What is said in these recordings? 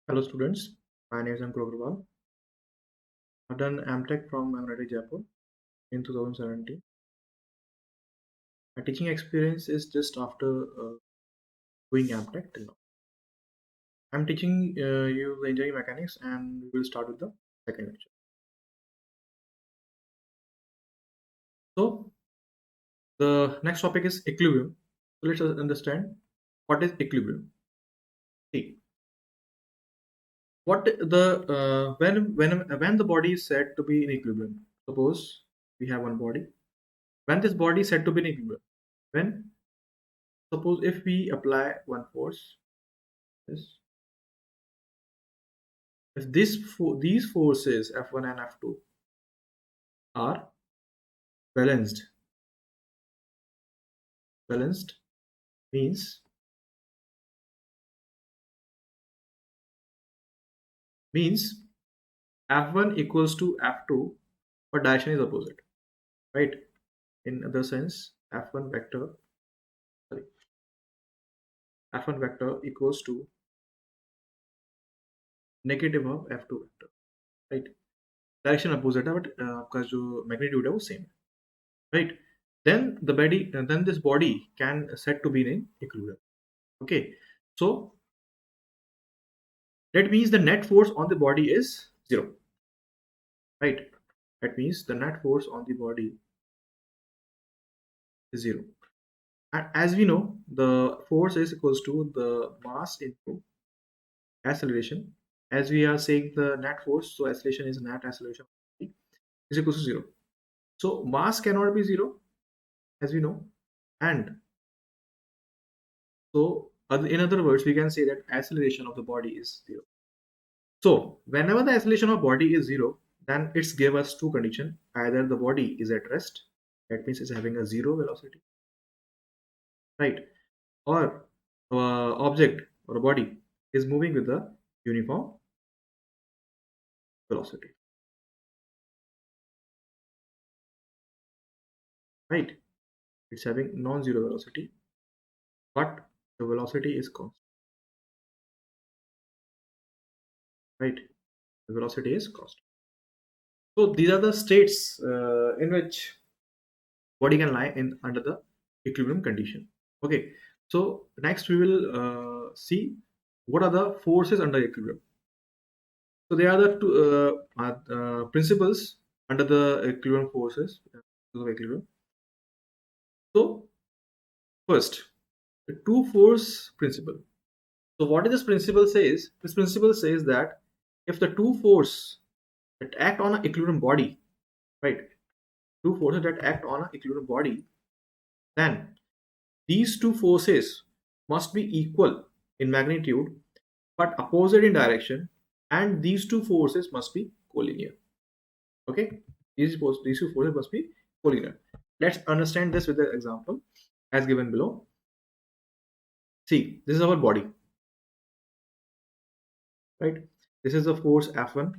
Hello students, my name is Ankur Agarwal. I've done MTech from MNIT Jaipur in 2017. My teaching experience is just after doing MTech till now. I'm teaching you the engineering mechanics and we will start with the second lecture. So the next topic is equilibrium. So let's understand what is equilibrium. See, what the when the body is said to be in equilibrium. Suppose we have one body. When this body is said to be in equilibrium, when suppose if we apply one force, this if these forces F1 and F2 are balanced means F1 equals to F2 but direction is opposite, right? In other sense, F1 vector sorry, F1 vector equals to negative of F2 vector, right? Direction opposite है but आपका जो magnitude है वो same है, right? Then this body can said to be in equilibrium. Okay, so that means the net force on the body is 0, right? That means the net force on the body is 0. And as we know, the force is equals to the mass into acceleration. As we are saying the net force, so acceleration is net acceleration is equals to 0. So mass cannot be 0, as we know. And so in other words, we can say that acceleration of the body is 0. So whenever the acceleration of body is 0, then it's give us two conditions. Either the body is at rest, that means it's having a 0 velocity, right? Or object or a body is moving with a uniform velocity, right? It's having non-zero velocity, but the velocity is constant, right? The velocity is constant. So these are the states in which body can lie in under the equilibrium condition. Okay, so next we will see what are the forces under equilibrium. So there are the two principles under the equilibrium forces of equilibrium. So first, the two force principle. So what is this principle says? This principle says that if the two force that act on an equilibrium body, right? Two forces that act on an equilibrium body, then these two forces must be equal in magnitude but opposite in direction, and these two forces must be collinear. Okay, these two forces must be collinear. Let's understand this with the example as given below. See, this is our body, right? This is the force F1,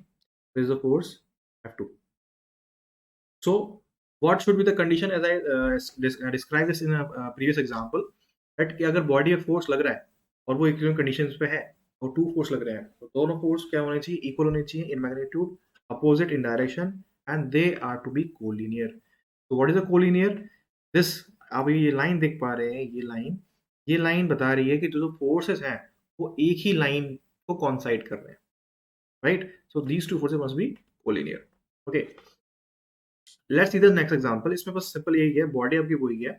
this is the force F2. So what should be the condition as I described this in a previous example, that कि अगर body में force लग रहा है और वो equilibrium conditions पे है और टू फोर्स लग रहे हैं, तो दोनों फोर्स क्या होने चाहिए? इक्वल होने चाहिए in magnitude, opposite in direction, and they are to be collinear. तो what is a collinear? This, आप ये लाइन देख पा रहे हैं, ये लाइन बता रही है कि जो फोर्सेस हैं वो एक ही लाइन को कॉन्साइड कर रहे हैं, right? So these two forces must be collinear. Okay, let's see the next example. इसमें बस सिंपल यही है, बॉडी आपकी वही है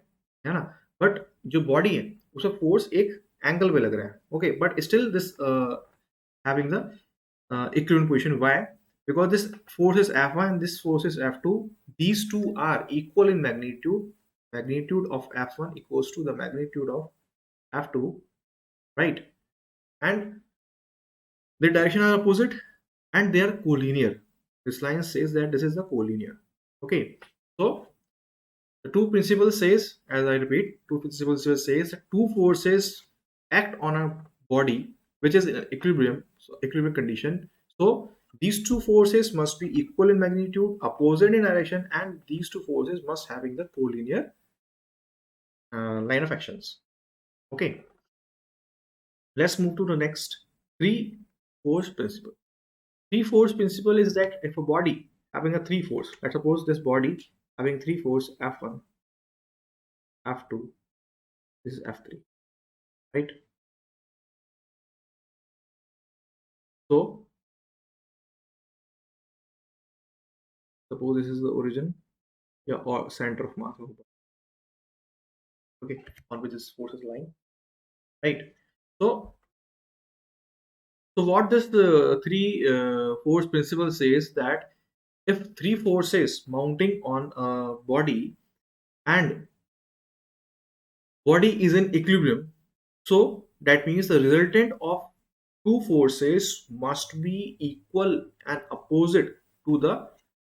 ना, बट जो बॉडी है उसका फोर्स एक एंगल पे लग रहा है. Okay, but still this having the equivalent position. Why? Because this force is F1 and this force is F2. These two are equal in magnitude. Magnitude of F1 equals to the magnitude of F2, right? And the direction are opposite and they are collinear. This line says that this is the collinear. Okay, so the two principles says, as I repeat, two principles says that two forces act on a body which is in equilibrium, so equilibrium condition. So these two forces must be equal in magnitude, opposite in direction, and these two forces must having the collinear line of actions. Okay, let's move to the next three force principle. Three force principle is that if a body having a three force, let's suppose this body having three force F1, F2, this is F3, right? So suppose this is the origin, yeah, or center of mass of the body, okay, on which this force is lying, right? So, so what does the three force principle says that if three forces mounting on a body and body is in equilibrium, so that means the resultant of two forces must be equal and opposite to the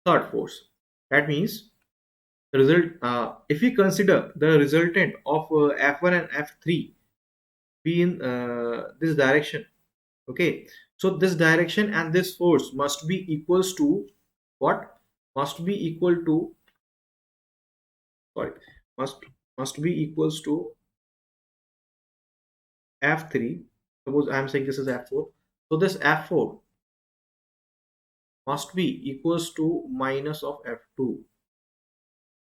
third force. That means the result, if we consider the resultant of F1 and F3 be in this direction, okay, so this direction and this force must be equals to what? Must be equal to, sorry, must must be equals to F3. Suppose I am saying this is F4. So this F4 must be equals to minus of F2,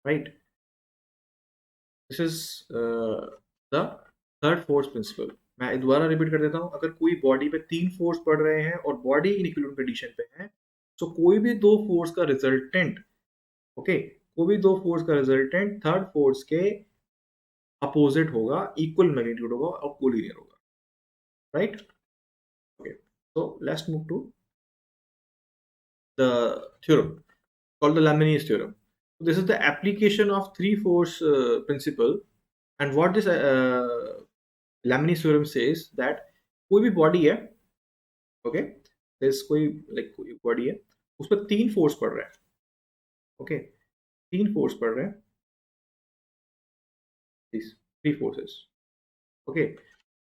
right? This is the third force principle. मैं दोबारा repeat कर देता हूँ, अगर कोई body पे तीन force पड़ रहे हैं और बॉडी इन इक्विलिब्रियम कंडीशन पे है, तो कोई भी दो फोर्स का रिजल्टेंट, ओके, कोई भी दो फोर्स का रिजल्टेंट थर्ड फोर्स के अपोजिट होगा, इक्वल मैग्नीट्यूड होगा और कोलिनियर होगा, right? Okay, so let's move to the theorem called the Lamini's theorem. So this is the application of three force principle, and what this Lamini's theorem says that कोई भी body है, okay, कोई like कोई body है, उस पर तीन force पड़ रहा है, ओके, तीन फोर्स पड़ रहे हैं, these three forces, okay,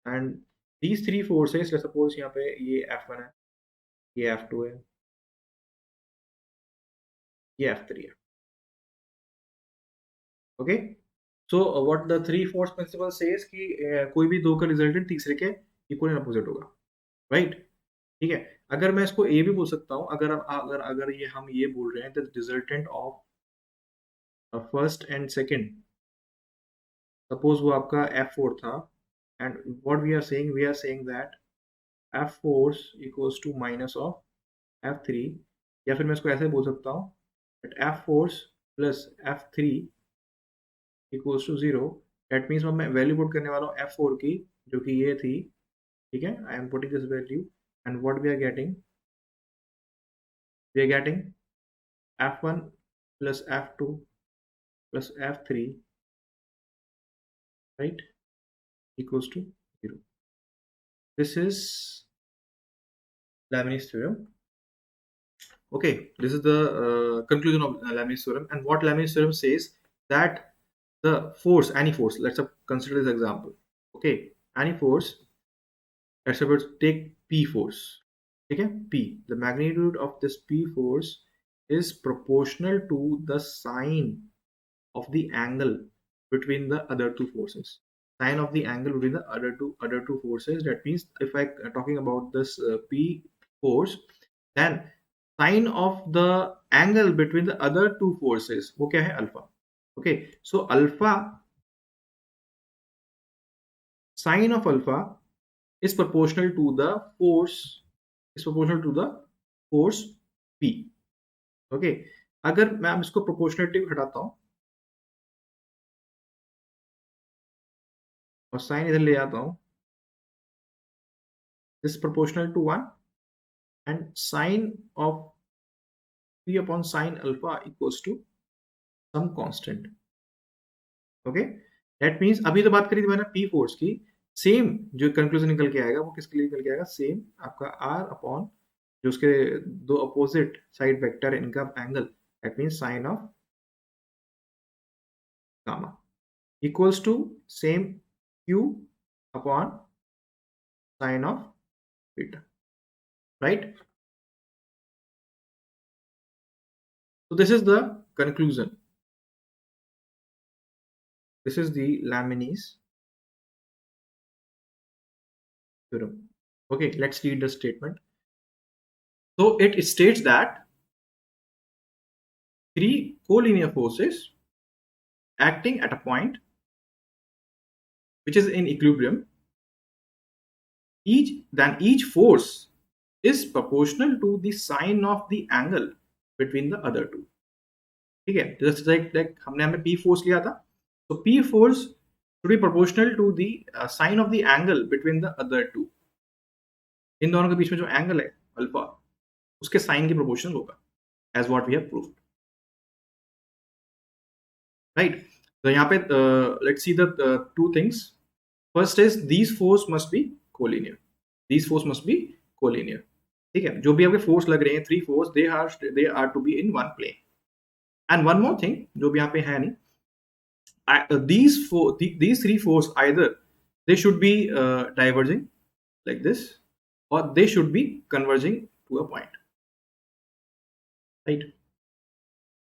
and these three forces, let's suppose यहाँ पे ये F1 है, ये F2 है, ये F3 है, okay. So what the three force principle says कि कोई भी दो का रिजल्टेंट तीसरे के इक्वल एंड अपोजिट होगा, राइट? ठीक है. अगर मैं इसको ए भी बोल सकता हूँ, अगर अगर अगर ये हम ये बोल रहे हैं the resultant of first and second, suppose वो आपका F4 था, and what we are saying that F4 equals to minus of F3, या फिर मैं इसको ऐसे बोल सकता हूँ that F4 plus F3 equals to 0. That means मैं वैल्यू पुट करने वाला हूँ F4 की, जो कि ये थी, ठीक है. I am putting this value and what we are getting F1 plus F2 plus F3, right, equals to 0. This is Lamini's theorem. Okay, this is the conclusion of Lamini's theorem. And what Lamini's theorem says that the force, any force, let's consider this example, okay, any force, let's suppose take P force, okay, P, the magnitude of this P force is proportional to the sine of the angle between the other two forces. Sine of the angle between the other two forces. That means if I talking about this P force, then sine of the angle between the other two forces, वो क्या है? Alpha. Okay, so alpha, sine of alpha is proportional to the force, P. Okay, अगर मैं इसको proportionality हटाता हूँ और sign इधर ले आता हूँ, this proportional to 1, and sine of P upon sine alpha equals to some constant. Okay, that means अभी तो बात करी थी मैंने पी फोर्स की, सेम जो कंक्लूजन निकल के आएगा वो किसके लिए निकल के आएगा? सेम आपका आर अपॉन जो उसके दो अपोजिट साइड वेक्टर है इनका angle, that means sine of gamma equals to same Q upon sine of beta, right? So this is the conclusion. This is the Lamini's theorem. Okay, let's read the statement. So it states that three collinear forces acting at a point which is in equilibrium, each force is proportional to the sine of the angle between the other two. ठीक है, just like हमने हमें P force लिया था, तो P force should be proportional to the sine of the angle between the other two. इन दोनों के बीच में जो एंगल है अल्फा, उसके साइन के प्रोपोर्शनल होगा, as what we have proved, right. तो यहाँ पे let's see the two things. First is these force must be collinear. These force must be collinear. ठीक है, जो भी आपके फोर्स लग रहे हैं, three force, they are to be in one plane. And one more thing जो भी यहाँ पे है नहीं, these three forces, either they should be diverging like this, or they should be converging to a point, right?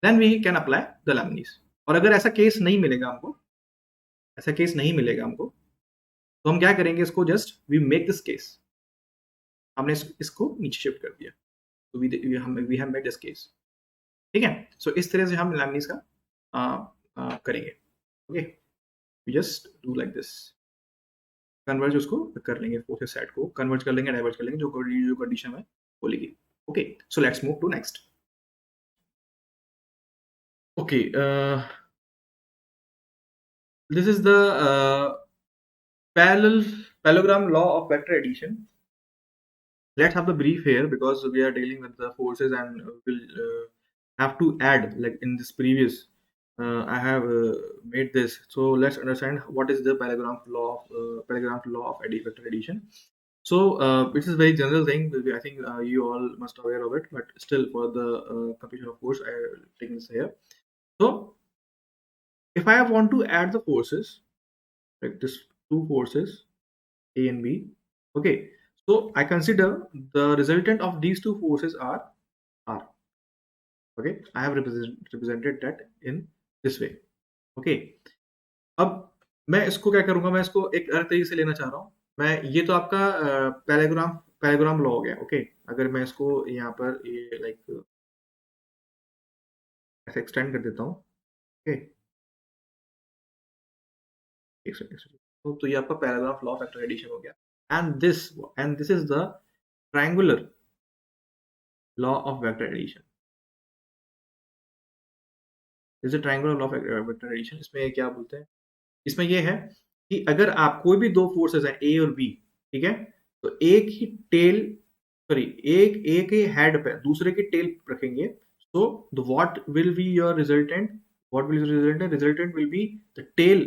Then we can apply the Leibniz. और अगर ऐसा case नहीं मिलेगा हमको, तो हम क्या करेंगे, इसको just we make this case, हमने इसको नीचे शिफ्ट कर दिया, तो we have made this case. ठीक है, सो इस तरह से हम Leibniz का करेंगे. Okay, we just do like this, converge उसको कर लेंगे, फोर्सेस सेट को कन्वर्ज कर लेंगे, डाइवर्ज कर लेंगे, जो कंडीशन है बोलेगी. Okay, so let's move to next. Okay, this is the parallelogram law of vector addition. Let's have the brief here because we are dealing with the forces and we'll have to add, like in this previous I have made this. So let's understand what is the parallelogram law of vector addition. So this is very general thing. I think you all must aware of it, but still for the completion of course, I am taking this here. So if I want to add the forces, like this two forces A and B, okay, so I consider the resultant of these two forces are R. Okay, I have represented that in this way. Okay, अब मैं इसको क्या करूंगा, मैं इसको एक अलग तरीके से लेना चाह रहा हूँ. मैं ये तो आपका पैराग्राम लॉ हो गया. ओके, अगर मैं इसको यहाँ पर ये लाइक ऐसे एक्सटेंड कर देता हूँ. ओके, एक सेकंड, तो ये आपका paragraph law of vector addition हो गया. And this is the triangular law of vector addition. This is triangular law of vector addition. इसमें क्या बोलते हैं, इसमें ये है कि अगर आप कोई भी दो फोर्सेस हैं A और B, ठीक है, तो एक ही टेल, सॉरी, एक ही हेड पे दूसरे की टेल रखेंगे, so the what will be your resultant, resultant will be the tail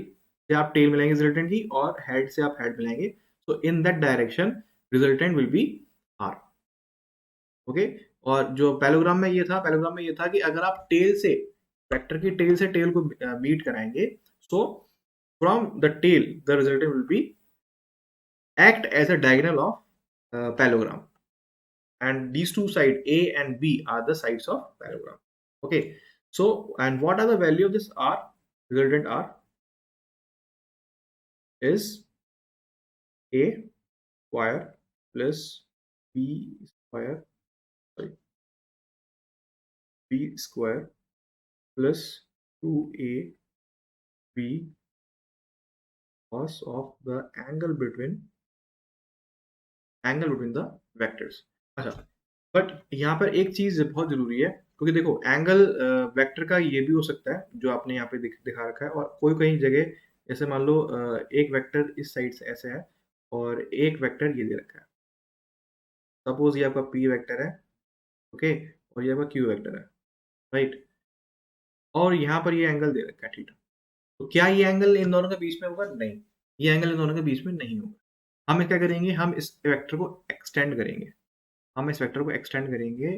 से आप टेल मिलाएंगे रिजल्टेंट की, और हेड से आप हेड मिलाएंगे, so in that direction resultant will B R. Okay, और जो पैलोग्राम में ये था कि अगर आप टेल से, वेक्टर की टेल से टेल को मीट कराएंगे, so from the tail the resultant will be act as a diagonal of parallelogram, and these two sides A and B are the sides of parallelogram. Okay, so and what are the value of this R? Resultant R is A square plus B square, sorry, B square plus 2AB cos of the angle between the vectors. अच्छा, but यहाँ पर एक चीज बहुत जरूरी है, क्योंकि देखो एंगल वेक्टर का ये भी हो सकता है जो आपने यहाँ पे दिखा रखा है, और कोई कहीं जगह जैसे मान लो एक वेक्टर इस साइड से ऐसे है और एक वेक्टर ये दे रखा है. सपोज ये आपका P वेक्टर है, ओके, और ये आपका Q वेक्टर है, राइट, और यहाँ पर ये एंगल दे रखा है थीटा. तो क्या ये एंगल इन दोनों के बीच में होगा? नहीं, ये एंगल इन दोनों के बीच में नहीं होगा. हम क्या करेंगे, हम इस वेक्टर को एक्सटेंड करेंगे,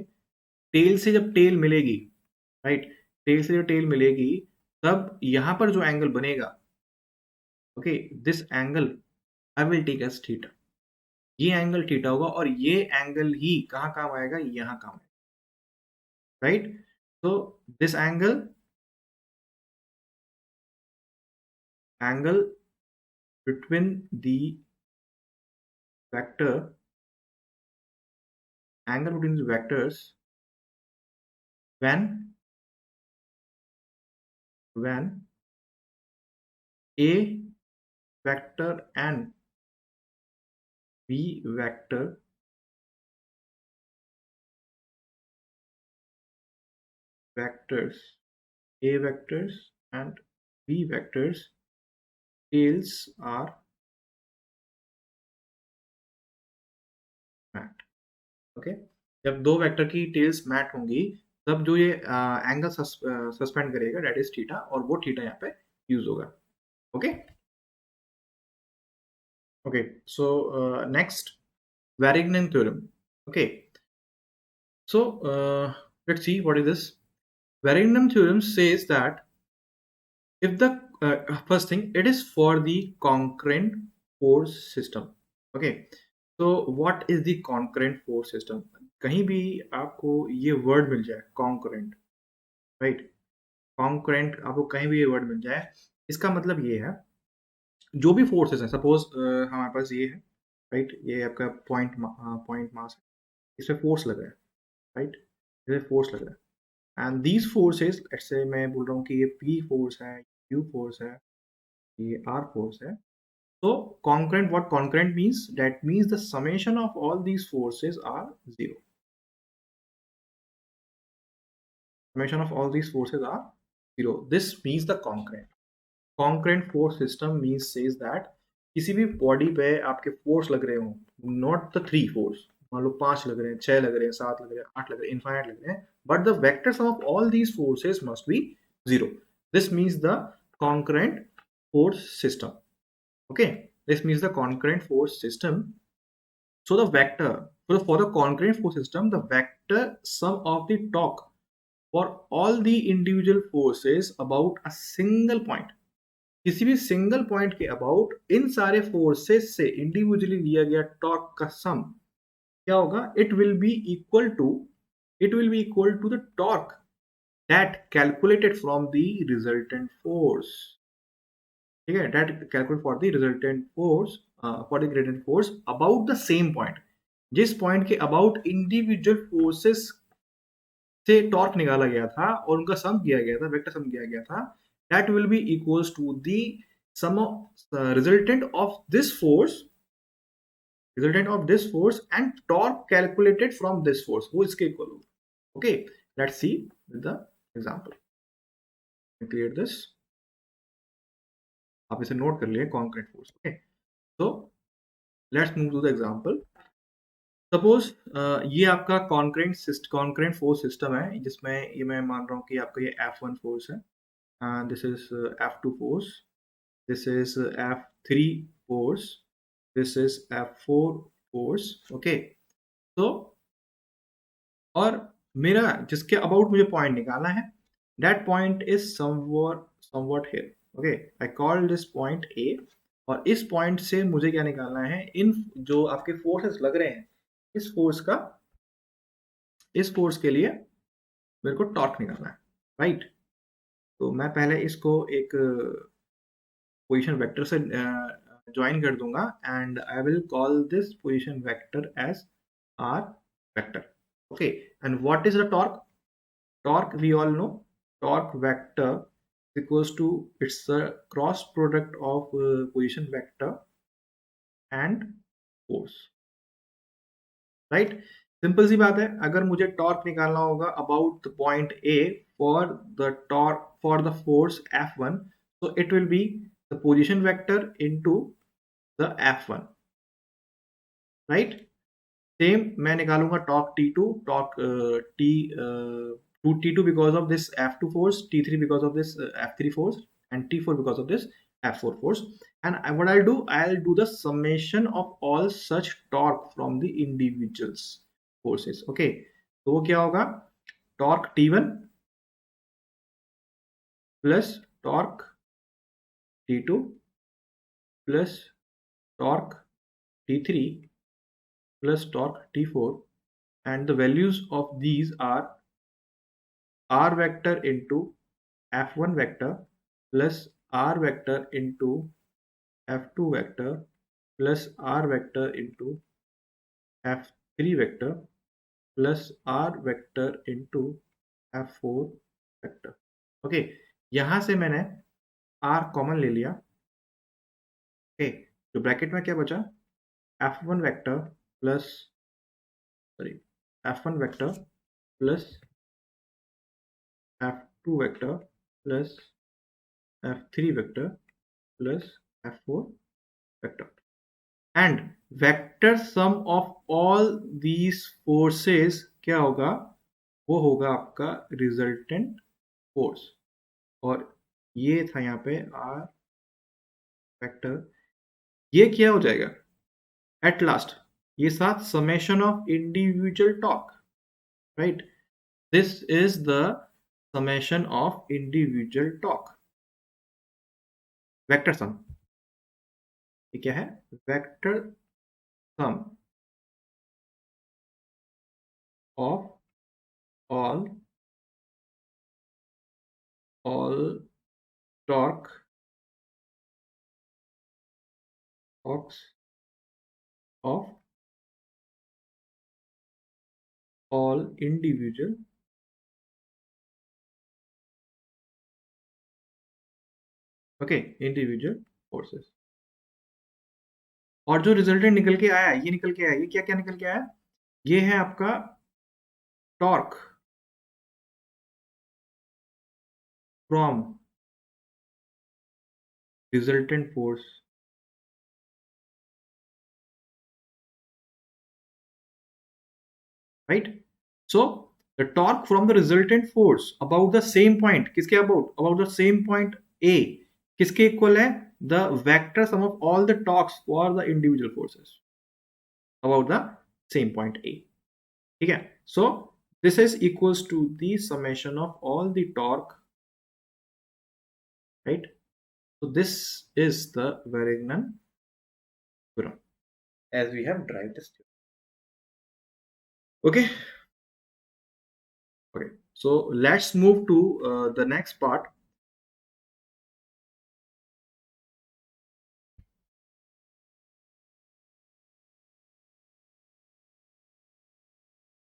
टेल से जब टेल मिलेगी, राइट, टेल से जब टेल मिलेगी, तब यहां पर जो एंगल बनेगा, okay, this angle I will take as theta. ये एंगल थीटा होगा, और ये एंगल ही कहाँ काम आएगा, यहां काम आएगा, राइट. तो this angle between the vector angle between these vectors when a vector and b vector vectors a vectors and b vectors tails are met. Okay, जब दो वेक्टर की टेल्स मैट होंगी तब जो ये एंगल सस्पेंड करेगा that is theta, और वो थीटा यहाँ पे यूज होगा. Okay okay, so next Varignon theorem. Okay, so let's see what is this. Varignon theorem says that if the first thing, it is for the concurrent force system. Okay, so what is the concurrent force system? कहीं भी आपको ये word मिल जाए concurrent, right, concurrent आपको कहीं भी ये word मिल जाए, इसका मतलब ये है जो भी फोर्सेस हैं, सपोज हमारे पास ये है, राइट, ये आपका पॉइंट मास है, इस पे फोर्स लग रहा है, राइट, इस पे फोर्स लग रहा है, एंड दीज फोर्सेस, ऐसे मैं बोल रहा हूँ कि ये P फोर्स है, Q फोर्स है, ये R फोर्स है. So concurrent, what concurrent means? That means the summation of all these forces are zero. Summation of all these forces are zero. This means the concurrent. Concurrent force system means says that किसी भी body पे आपके force लग रहे हो, not the three force, मान लो 5 लग रहे हैं, 6 लग रहे हैं, 7 लग रहे हैं, 8 लग रहे हैं, इनफाइनाइट लग रहे हैं, but the vector sum of all these forces must B zero. This means the concurrent force system. Okay, this means the concurrent force system. So the vector for the concurrent force system, the vector sum of the torque for all the individual forces about a single point, किसी भी single point के about in सारे forces से individually लिया गया torque का sum क्या होगा? It will be equal to the torque that calculated from the resultant force. ठीक है, that calculate for the resultant force, for the resultant force about the same point. जिस point के about individual forces से torque निकाला गया था और उनका सम किया गया था, वेक्टर सम किया गया था, that will be equals to the sum of resultant of this force and torque calculated from this force, वो इसके इक्वल होगा. Okay, let's see with the example. Clear this, आप इसे नोट कर लिए concurrent force. Okay, so let's move to the example. Suppose ये आपका concurrent force system है, जिसमें ये मैं मान रहा हूँ कि आपका ये F1 force है, and this is F2 force, this is F3 force, this is F4 force. Okay, तो और मेरा जिसके अबाउट मुझे पॉइंट निकालना है, that point is somewhat here. Okay, I call this point A, और इस पॉइंट से मुझे क्या निकालना है? इन जो आपके फोर्सेस लग रहे हैं, इस फोर्स के लिए मेरे को टॉर्क निकालना है, राइट. तो मैं पहले इसको एक पोजीशन वेक्टर से ज्वाइन कर दूंगा, and I will call this position vector as R vector. Okay, and what is the torque? Torque, we all know, torque vector is equals to, it's a cross product of position vector and force, right? Simple सी बात है, अगर मुझे torque निकालना होगा about the point A for the force F1, so it will be the position vector into the F1, right? Same मैं निकालूंगा torque T2, torque T2 because of this F2 force, T3 because of this F3 force, and T4 because of this F4 force. And what I'll do the summation of all such torque from the individuals forces. Okay, तो वो क्या होगा? Torque T1 plus torque T2 plus torque T3 plus torque T4, and the values of these are r vector into F1 vector plus r vector into F2 vector plus r vector into F3 vector plus R vector into F4 vector. Okay, यहां से मैंने are common ले लिया। Okay, तो bracket में क्या बचा, F1 vector plus, sorry, F1 vector plus F2 vector plus F3 vector plus F4 vector, and vector sum of all these forces क्या होगा, वो होगा आपका रिजल्टेंट फोर्स। और ये था यहाँ पे आर वेक्टर, ये क्या हो जाएगा एट लास्ट, ये साथ summation of individual torque, right, this is the summation of individual torque, vector sum. ये क्या है, vector sum of all all torque torques of all individual individual forces। और जो रिजल्टेंट निकल के आया, ये निकल के आया, ये क्या क्या निकल के आया, ये है आपका torque from resultant force, right. So the torque from the resultant force about the same point, किसके about, about the same point A, किसके इक्वल है, the vector sum of all the torques for the individual forces about the same point A. ठीक है, so this is equals to the summation of all the torque, right? So this is the Varignan theorem as we have derived this theorem. Okay, okay. So let's move to the next part.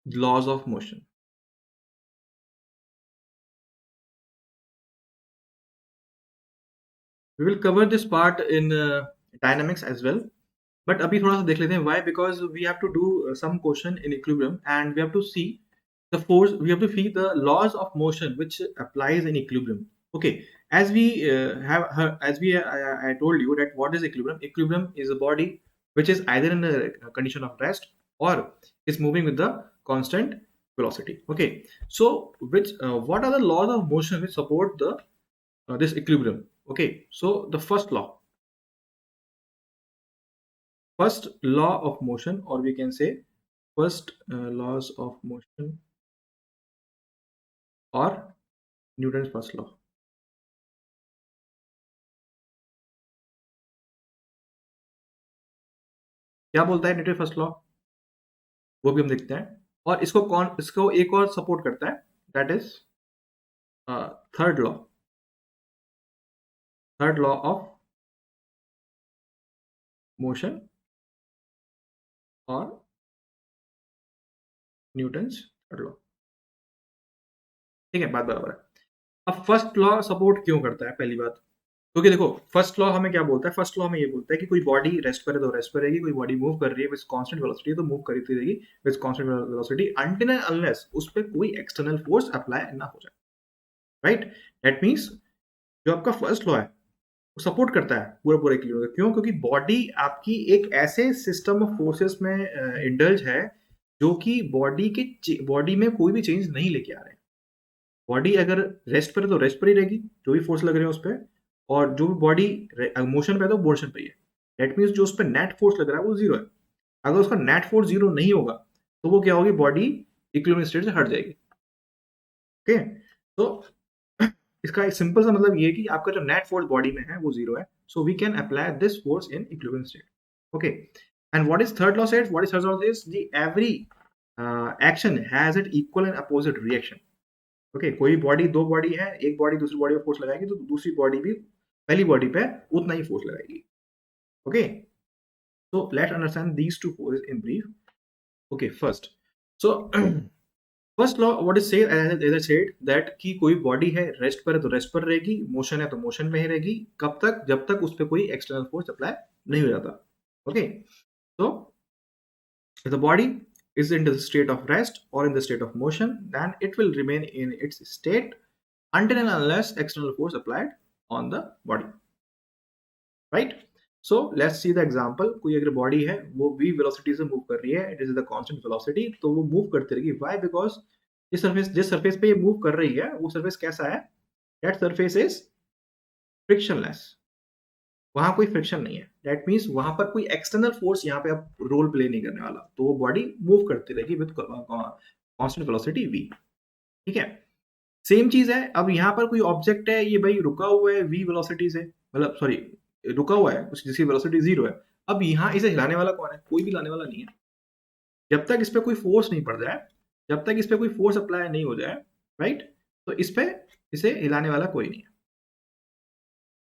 Laws of motion. We will cover this part in dynamics as well. But अभी थोड़ा सा देख लेते हैं, why, because we have to do some question in equilibrium and we have to see the force, we have to see the laws of motion which applies in equilibrium. Okay, as we have heard, as we I told you that what is equilibrium. Equilibrium is a body which is either in a condition of rest or is moving with the constant velocity. Okay, so which what are the laws of motion which support the this equilibrium? Okay, so the first law of motion, or we can say first laws of motion or Newton's first law. क्या बोलता है Newton first law, वो भी हम देखते हैं। और इसको एक और सपोर्ट करता है, that is third law, third law of motion और न्यूटन्स थर्ड लॉ। ठीक है, बात बराबर है। अब फर्स्ट लॉ सपोर्ट क्यों करता है, पहली बात, क्योंकि देखो फर्स्ट लॉ हमें क्या बोलता है, फर्स्ट लॉ में ये बोलता है कि कोई बॉडी रेस्ट करे तो रेस्ट पर रहेगी, कोई बॉडी मूव कर रही है विद कांस्टेंट वेलोसिटी तो मूव करती रहेगी with constant velocity until and unless उस पर कोई एक्सटर्नल फोर्स अप्लाई ना हो जाए, राइट। दैट मींस जो आपका फर्स्ट लॉ है वो सपोर्ट करता है पूरा पूरा इक्विलिब्रियम। क्यों, क्योंकि बॉडी आपकी एक ऐसे सिस्टम ऑफ फोर्सेस में इंडल्ज है जो कि बॉडी में कोई भी चेंज नहीं लेके आ रहे हैं। बॉडी अगर रेस्ट पर है तो रेस्ट पर ही रहेगी, जो भी फोर्स लग रहे हैं उस पर, और जो भी बॉडी मोशन पे है तो मोशन पे ही है। दैट मीन्स जो उस पर नेट फोर्स लग रहा है वो जीरो है। अगर उसका नेट फोर्स जीरो नहीं होगा तो वो क्या होगी, बॉडी इक्विलिब्रियम स्टेट से हट जाएगी। ओके, तो इसका एक सिंपल सा मतलब ये है कि आपका जो नेट फोर्स बॉडी में है वो जीरो है, so we can apply this force in equilibrium state. Okay, and what is third law सेड्स, what is third law सेड्स, the every action has it equal and opposite reaction. Okay, कोई body, दो body है, एक body दूसरी body पर force लगाएगी तो दूसरी body भी पहली बॉडी पे उतना ही फोर्स लगाएगी। Okay, so let's understand these two forces in brief. Okay, first so first law what is से एज आई सेड दैट कि कोई बॉडी है रेस्ट पर है तो रेस्ट पर रहेगी, मोशन है तो मोशन में ही रहेगी, कब तक? जब तक उस पर कोई एक्सटर्नल फोर्स अप्लाई नहीं हो जाता. Okay, so if the body is in the state of rest or in the state of motion, then it will remain in its state until and unless external force applied on the body, right? So let's see the example. कोई अगर body है वो v velocity से move कर रही है, it is the constant velocity, तो वो मूव करती रहेगी. व्हाई? बिकॉज जिस सरफेस पे ये मूव कर रही है वो सरफेस कैसा है? That surface is frictionless. वहां कोई फ्रिक्शन नहीं है. दैट मीन्स वहां पर कोई एक्सटर्नल फोर्स यहाँ पे अब रोल प्ले नहीं करने वाला, तो वो बॉडी मूव करती रहेगी विद कांस्टेंट वेलोसिटी v. ठीक है, सेम चीज है. अब यहाँ पर कोई ऑब्जेक्ट है, ये भाई रुका हुआ है v वेलोसिटी से, मतलब सॉरी रुका हुआ है जिसकी वेलोसिटी 0 है. अब यहाँ इसे हिलाने वाला कौन है? कोई भी हिलाने वाला नहीं है. जब तक इस पे कोई फोर्स नहीं पड़ जाए, जब तक इस पे कोई फोर्स अप्लाई नहीं हो जाए, राइट, तो इस पे इसे हिलाने वाला कोई नहीं है.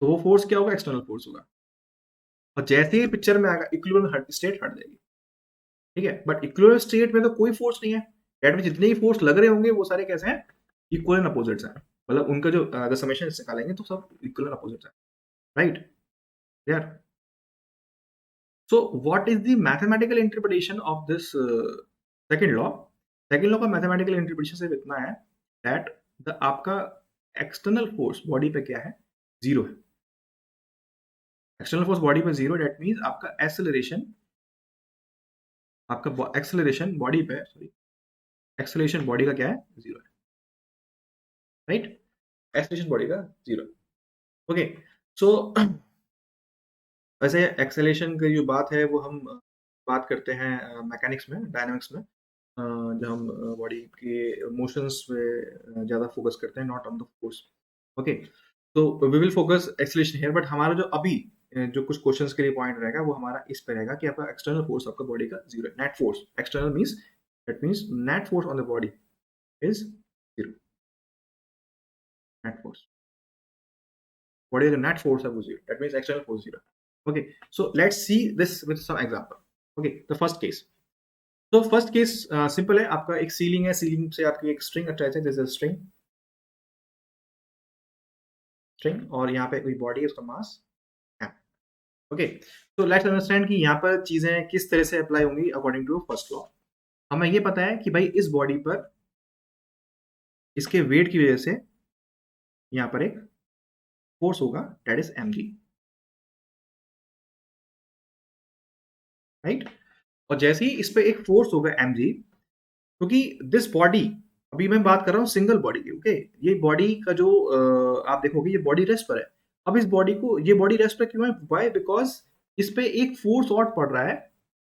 तो वो फोर्स क्या होगा? एक्सटर्नल फोर्स होगा. और जैसे ही पिक्चर में आएगा इक्विलिब्रियम स्टेट हट जाएगी. ठीक है, बट इक्विलिब्रियम स्टेट में तो कोई फोर्स नहीं है. दैट मींस जितने ही फोर्स लग रहे होंगे वो सारे कैसे हैं? इक्वल एंड अपोजिट्स हैं. मतलब उनका जो अगर समेशन निकालेंगे तो सब इक्वल एंड अपोजिट्स हैं, राइट? यार, so what is the mathematical interpretation of this second law? Second law का मैथमेटिकल इंटरप्रिटेशन सिर्फ इतना है दैट द आपका एक्सटर्नल फोर्स बॉडी पे क्या है? 0 है. एक्सटर्नल फोर्स बॉडी पे 0, दैट मींस आपका एक्सेलरेशन बॉडी पे, सॉरी, एक्सेलरेशन बॉडी का क्या है? 0 है, राइट? एक्सेलरेशन बॉडी का 0. ओके, सो वैसे एक्सेलरेशन की जो बात है वो हम बात करते हैं मैकेनिक्स में, डायनामिक्स में, जब हम बॉडी के मोशंस पे ज़्यादा फोकस करते हैं, not on the force. Okay, तो we will focus acceleration here, but हमारा जो अभी जो कुछ क्वेश्चंस के लिए पॉइंट रहेगा वो हमारा इस पे रहेगा कि आपका एक्सटर्नल फोर्स आपका बॉडी का 0 है. Net force external means, that means net force on the body is 0. Net force body का नेट फोर्स है वो 0, that means external force 0. Okay, so let's see this with some example. Okay, the first case. तो first case simple है. आपका एक ceiling है, ceiling से आपकी एक स्ट्रिंग अटैच है, दिस इज स्ट्रिंग, और यहाँ पे कोई बॉडी है, उसका मास है. ओके, तो लेट्स अंडरस्टैंड कि यहाँ पर चीजें किस तरह से अप्लाई होंगी अकॉर्डिंग टू फर्स्ट लॉ. हमें ये पता है कि भाई इस बॉडी पर इसके वेट की वजह से यहाँ पर एक फोर्स होगा, दैट इज mg, राइट? और जैसे ही इस पे एक फोर्स होगा mg, क्योंकि दिस बॉडी, अभी मैं बात कर रहा हूँ सिंगल बॉडी की. ओके, ये बॉडी का जो आप देखोगे ये बॉडी रेस्ट पर है. अब इस बॉडी को, ये बॉडी रेस्ट पर क्यों है? व्हाई? बिकॉज इस पे एक फोर्स और पड़ रहा है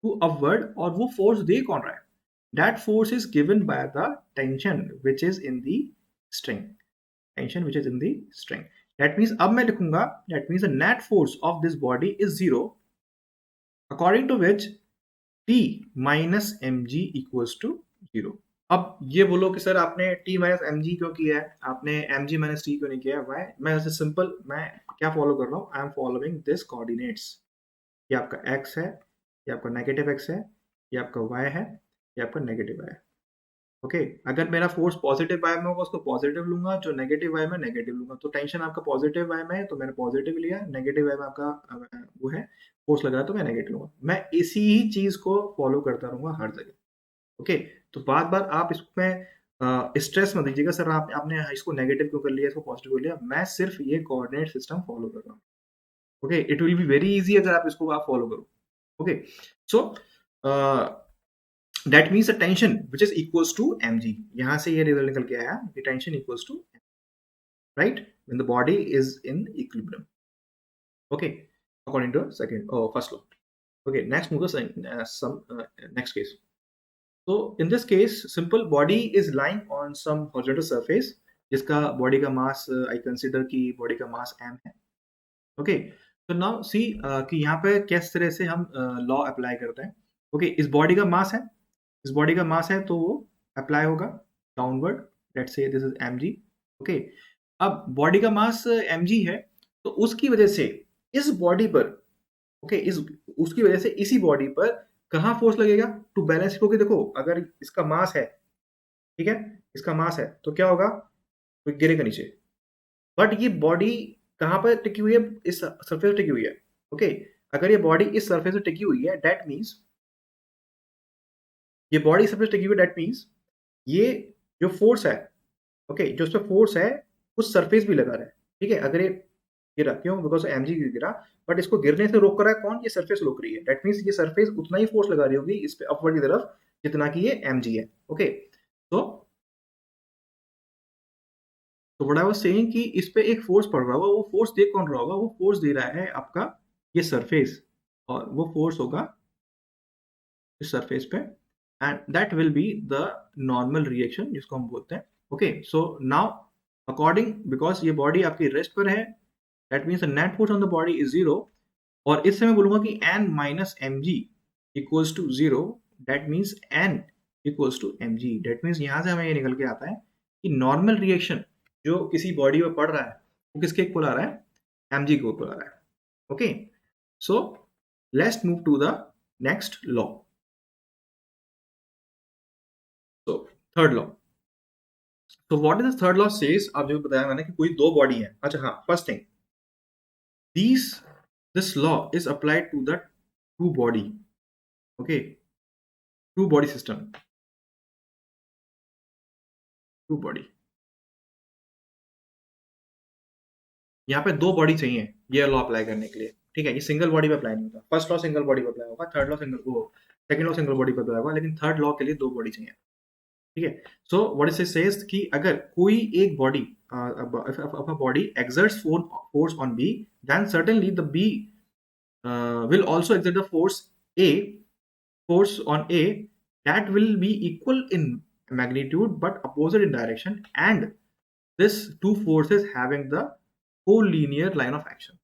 टू अपवर्ड, और वो फोर्स दे कौन रहा है? That force is given by the tension which is in the string. Tension which is in the string. That means अब मैं लिखूंगा, that means the net force of this body is 0 according to which T minus mg equals to 0. अब ये बोलो कि sir आपने T minus mg क्यों किया है, आपने mg माइनस T क्यों नहीं किया है? वाई? मैं ऐसे सिंपल, मैं क्या फॉलो कर रहा हूँ? I am following this coordinates. ये आपका x है, ये आपका नेगेटिव x है, ये आपका y है, ये आपका नेगेटिव y है. ओके, अगर मेरा फोर्स पॉजिटिव y में होगा उसको पॉजिटिव लूंगा, जो नेगेटिव y में नेगेटिव लूंगा. तो टेंशन आपका पॉजिटिव y में है तो मैंने पॉजिटिव लिया, नेगेटिव y में आपका वो है फोर्स लग रहा है तो मैं नेगेटिव लूंगा. मैं इसी ही चीज को फॉलो करता रहूंगा हर जगह. ओके, तो बार बार आप इसमें स्ट्रेस मत दीजिएगा सर आपने इसको नेगेटिव क्यों कर लिया, इसको पॉजिटिव कर लिया. मैं सिर्फ ये कोऑर्डिनेट सिस्टम फॉलो कर रहा हूँ. Okay, it will be very easy अगर आप इसको आप फॉलो करो. Okay, so that means the tension which is equals to mg. यहाँ से ये रिजल्ट निकल के आया कि tension equals to, right, when the body is in equilibrium. Okay, according to second first law. Okay, next move to next case. So in this case, simple body is lying on some horizontal surface, जिसका body का मास I consider कि body का मास m है. Okay, so now see कि यहाँ पे किस तरह से हम लॉ अप्लाई करते हैं. Okay, इस बॉडी का मास है, इस बॉडी का मास है तो वो अप्लाई होगा downward. Let's say this is mg. Okay, अब बॉडी का मास mg है तो उसकी वजह से इस बॉडी पर, ओके, इस उसकी वजह से इसी बॉडी पर कहाँ फोर्स लगेगा टू बैलेंस, क्योंकि देखो अगर इसका मास है, ठीक है, इसका मास है तो क्या होगा, तो गिरेगा नीचे। बट ये बॉडी कहाँ पर टिकी हुई है, इस सरफेस पे टिकी हुई है। ओके, अगर ये बॉडी इस सरफेस पे टिकी हुई है, दैट मीन्स ये बॉडी सरफेस टिकी हुई है, दैट मीन्स ये जो फोर्स है, ओके, जो उस पर फोर्स है उस सरफेस भी लगा रहा है। ठीक है, अगर ये गिरा, क्यों, बिकॉज एम जी गिरा, बट इसको गिरने से रोक रहा है कौन, ये सरफेस रोक रही है। दैट मीन्स ये सरफेस उतना ही फोर्स लगा रही होगी इस पे अपवर्ड की तरफ जितना कि ये एम जी है। ओके, तो व्हाट आई वाज सेइंग कि इस पे एक फोर्स पड़ रहा होगा, वो फोर्स दे कौन रहा होगा, वो फोर्स दे रहा है आपका ये सरफेस, और वो फोर्स होगा इस सरफेस पे, and that will be the normal reaction जिसको हम बोलते हैं। Okay, so now according, because ये बॉडी आपकी रेस्ट पर है, that means the net force on the body is zero, और इससे मैं बोलूंगा कि N minus M G equals to zero, that means N equals to M G. That means यहाँ से हमें ये निकल के आता है कि नॉर्मल रिएक्शन जो किसी बॉडी में पड़ रहा है वो किसके इक्वल आ रहा है, एम जी के इक्वल आ रहा है। Okay, so let's move to the next law. So third law, तो what is the third law says, अब जो बताया मैंने कि कोई दो बॉडी है। अच्छा हाँ, first thing, these this law is applied to the two body, okay, two body system, two body, यहाँ पे दो बॉडी चाहिए ये लॉ अप्लाई करने के लिए। ठीक है, ये सिंगल बॉडी पे अप्लाई नहीं होता, फर्स्ट लॉ सिंगल बॉडी पे अप्लाई होगा, थर्ड लॉ सिंगल वो सेकंड लॉ सिंगल बॉडी पे अप्लाई होगा, लेकिन थर्ड लॉ के लिए दो बॉडी चाहिए। ठीक है, सो व्हाट इट सेज कि अगर कोई एक body, if a body exerts force on B, then certainly the B will also exert the force on A, that will be equal in magnitude but opposite in direction, and this two forces having the co-linear line of action।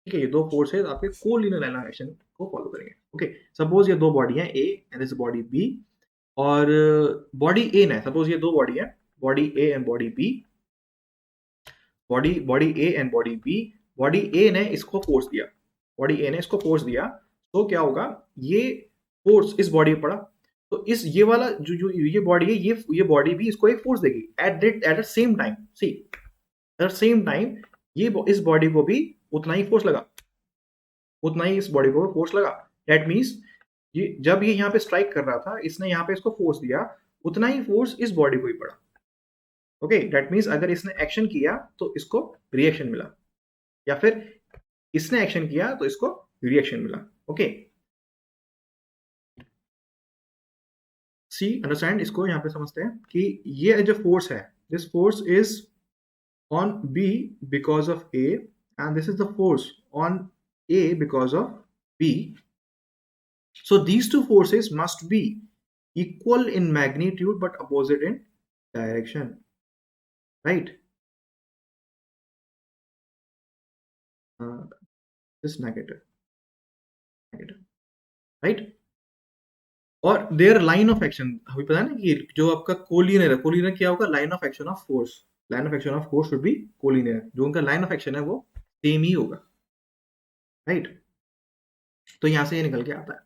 ठीक है, ये दो forces आपके co-linear line of action को follow करेंगे। Okay, suppose ये दो body है A and this body B, और बॉडी A ना, सपोज ये दो बॉडी है, body A and body B, body A and body B, body A ने इसको फोर्स दिया, बॉडी A ने इसको फोर्स दिया, तो क्या होगा, ये फोर्स इस बॉडी पे पड़ा, तो इस ये वाला जो जो ये बॉडी है, ये बॉडी भी इसको एक फोर्स देगी at the same time. See, at the same time ये इस बॉडी को भी उतना ही फोर्स लगा, उतना ही इस बॉडी को फोर्स लगा। दैट मीन्स ये जब ये यहाँ पे स्ट्राइक कर रहा था, इसने यहाँ पे इसको फोर्स दिया, उतना ही फोर्स इस बॉडी को ही पड़ा। ओके, दैट मीन्स अगर इसने एक्शन किया तो इसको रिएक्शन मिला, या फिर इसने एक्शन किया तो इसको रिएक्शन मिला। ओके, सी अंडरस्टैंड, इसको यहाँ पे समझते हैं कि ये जो फोर्स है, this force is on B because of A, and this is the force on A because of B. So these two forces must be equal in magnitude but opposite in direction, right? This negative, right? और there line of action, हमें पता है ना कि जो आपका collinear है, collinear क्या होगा, line of action of force, line of action of force should be collinear, जो उनका लाइन ऑफ एक्शन है वो सेम ही होगा, राइट? तो यहाँ से ये निकल के आता है,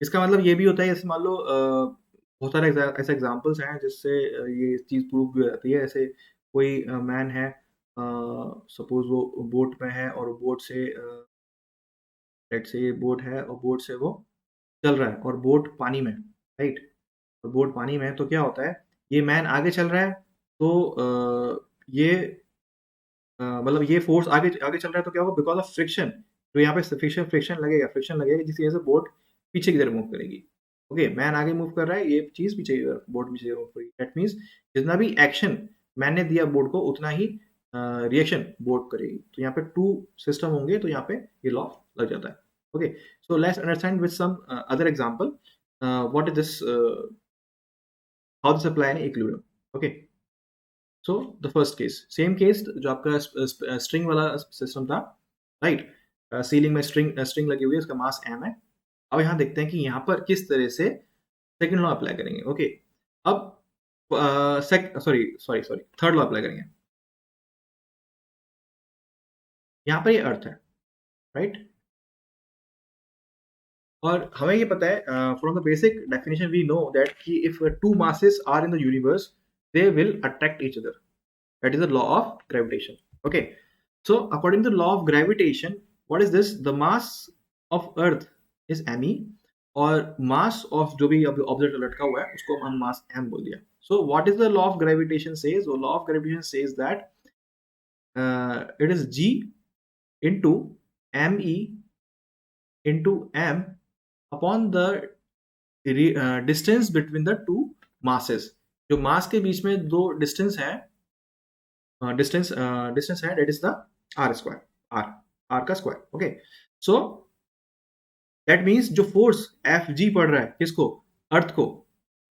इसका मतलब ये भी होता है, जैसे मान लो बहुत सारे ऐसे एग्जांपल्स हैं जिससे ये चीज़ प्रूव भी हो जाती है। ऐसे कोई मैन है, सपोज वो बोट में है, और बोट से लेट्स से ये बोट है, और बोट से वो चल रहा है, और बोट पानी में, राइट? और बोट पानी में है, तो क्या होता है, ये मैन आगे चल रहा है, तो ये मतलब ये फोर्स आगे आगे चल रहा है, तो क्या होगा, बिकॉज ऑफ फ्रिक्शन, तो यहाँ पे फ्रिक्शन लगेगा जिसकी वजह से बोट पीछे की तरफ मूव करेगी। ओके, मैन आगे मूव कर रहा है, ये चीज पीछे की तरफ, बोट पीछे की तरफ मूव करेगी। दैट मीन्स जितना भी एक्शन मैन ने दिया बोट को, उतना ही रिएक्शन बोट करेगी। तो यहाँ पे टू सिस्टम होंगे, तो यहाँ पे ये लॉ लग जाता है। Okay, so let's understand with some other example what is this, how this apply in equilibrium. Okay, so the first case, same case जो आपका स्ट्रिंग वाला सिस्टम था, राइट? सीलिंग में स्ट्रिंग लगी हुई है, उसका मास m है। अब यहाँ देखते हैं कि यहाँ पर किस तरह से सेकंड लॉ अप्लाई करेंगे। ओके, अब sorry sorry sorry third law apply करेंगे। यहाँ पर ये अर्थ है, राइट? और हमें ये पता है from the basic definition we know that कि if two masses are in the universe they will attract each other. That is the law of gravitation. Okay, so according to the law of gravitation, what is this? The mass of earth is me, और mass of जो भी अभी object लटका हुआ है उसको हम mass m बोल दिया. So what is the law of gravitation says? The law of gravitation says that it is g into me into m upon the distance between the two masses. जो mass के बीच में दो distance है, distance है, that is the r square, r का square. Okay, so that means जो force Fg पड़ रहा है किसको, अर्थ को,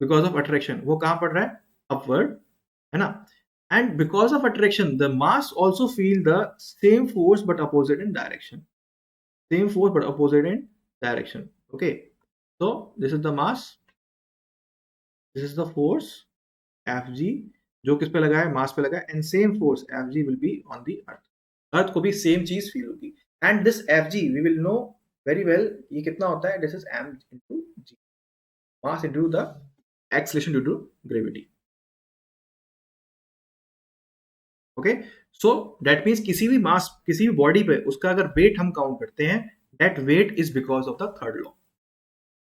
because of attraction, वो कहाँ पड़ रहा है, upward, है ना. And because of attraction the mass also feel the same force but opposite in direction. Same force but opposite in direction. Okay, so this is the mass, this is the force Fg जो किस पे लगा है, मास पे लगा है, and same force Fg will be on the earth. Earth को भी सेम चीज फील होगी. And this Fg we will know very well, ये कितना होता है, this is m into g, mass into the acceleration due to gravity. Okay, so that means किसी भी मास, किसी भी बॉडी पे उसका अगर वेट हम काउंट करते हैं, that weight is because of the third law.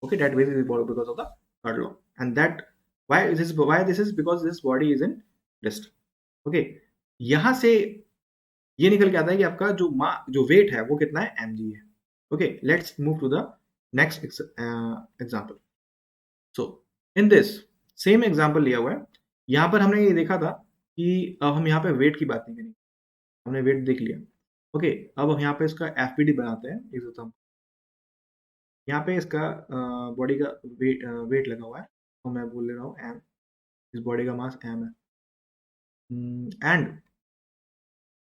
Okay, that weight is because of the third law, and that why this is because this body is in rest. Okay, यहां से ये निकल के आता है कि आपका जो वेट है वो कितना है, mg है. Okay, let's move to the next example. So in this same example लिया हुआ है, यहाँ पर हमने ये देखा था कि अब हम यहाँ पे वेट की बात नहीं करेंगे, हमने वेट देख लिया. ओके, अब हम यहाँ पे इसका एफपीडी बनाते हैं. यहाँ पे इसका बॉडी का वेट लगा हुआ है, तो मैं बोल ले रहा हूँ एम, इस बॉडी का मास एम है. एंड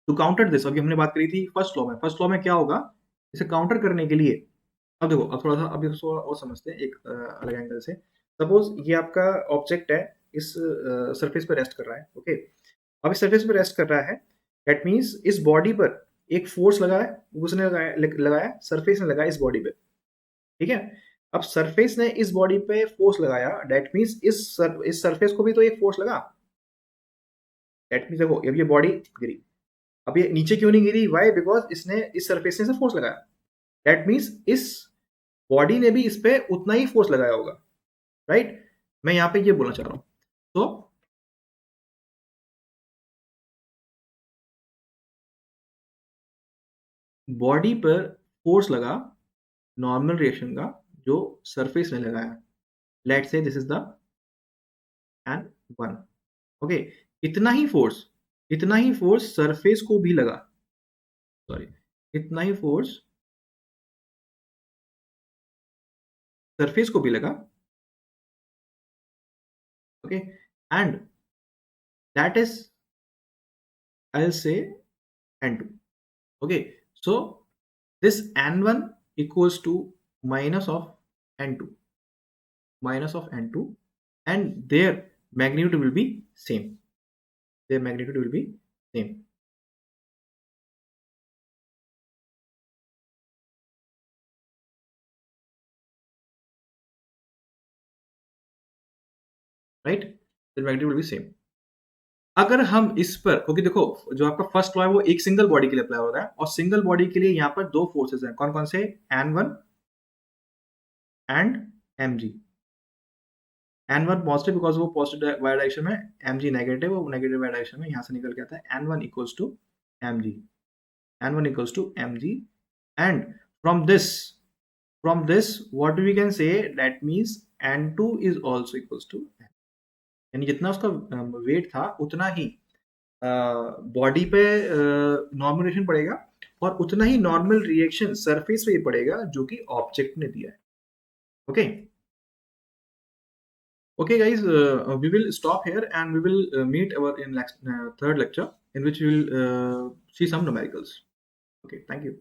टू काउंटर दिस, अभी हमने बात करी थी फर्स्ट लॉ में. फर्स्ट लॉ में क्या होगा, इसे काउंटर करने के लिए, अब देखो, अब थोड़ा सा अभी और समझते हैं एक अलग एंगल से. सपोज ये आपका ऑब्जेक्ट है, इस सरफेस पे रेस्ट कर रहा है. ओके, अब इस सरफेस पे रेस्ट कर रहा है, दैट मीन्स इस बॉडी पर एक फोर्स लगा है, उसने लगाया सरफेस ने लगाया इस बॉडी पे. ठीक है, अब सरफेस ने इस बॉडी पे फोर्स लगाया, दैट मींस इस सरफेस को भी तो एक फोर्स लगा. दैट मींस देखो, अब ये बॉडी गिरी, अब ये नीचे क्यों नहीं गिरी, वाई, बिकॉज इसने इस सरफेस से फोर्स लगाया. दैट मींस इस बॉडी ने भी इस पे उतना ही फोर्स लगाया होगा, राइट. मैं यहाँ पे ये बोलना चाह रहा हूँ. तो बॉडी पर फोर्स लगा नॉर्मल रिएक्शन का जो सरफेस ने लगाया, let's say this is the N1. Okay, इतना ही फोर्स सरफेस को भी लगा, सॉरी, इतना ही फोर्स सरफेस को भी लगा. Okay, and that is, I'll say N2. Okay, so this N1 equals to minus of N2, and their magnitude will be same. Their magnitude will be same. Right? Their magnitude will be same. अगर हम इस पर, क्योंकि देखो जो आपका first law है वो एक सिंगल बॉडी के लिए अप्लाई हो रहा है, और सिंगल बॉडी के लिए यहाँ पर दो फोर्सेस हैं. कौन कौन से, N1 and mg. N1 positive because वो पॉजिटिव वाई डायरेक्शन में, mg नेगेटिव, वो नेगेटिव वाई डायरेक्शन में, यहाँ से निकल के आता है N1 equals to mg. N1 equals to mg, and from this what we can say, that means N2 is also equals to m. यानी जितना उसका वेट था उतना ही बॉडी पे नॉर्मल रिएक्शन पड़ेगा, और उतना ही नॉर्मल रिएक्शन सरफेस पे पड़ेगा जो कि ऑब्जेक्ट ने दिया है. Okay, okay guys, we will stop here and we will meet our in third lecture, in which we will see some numericals. Okay, thank you.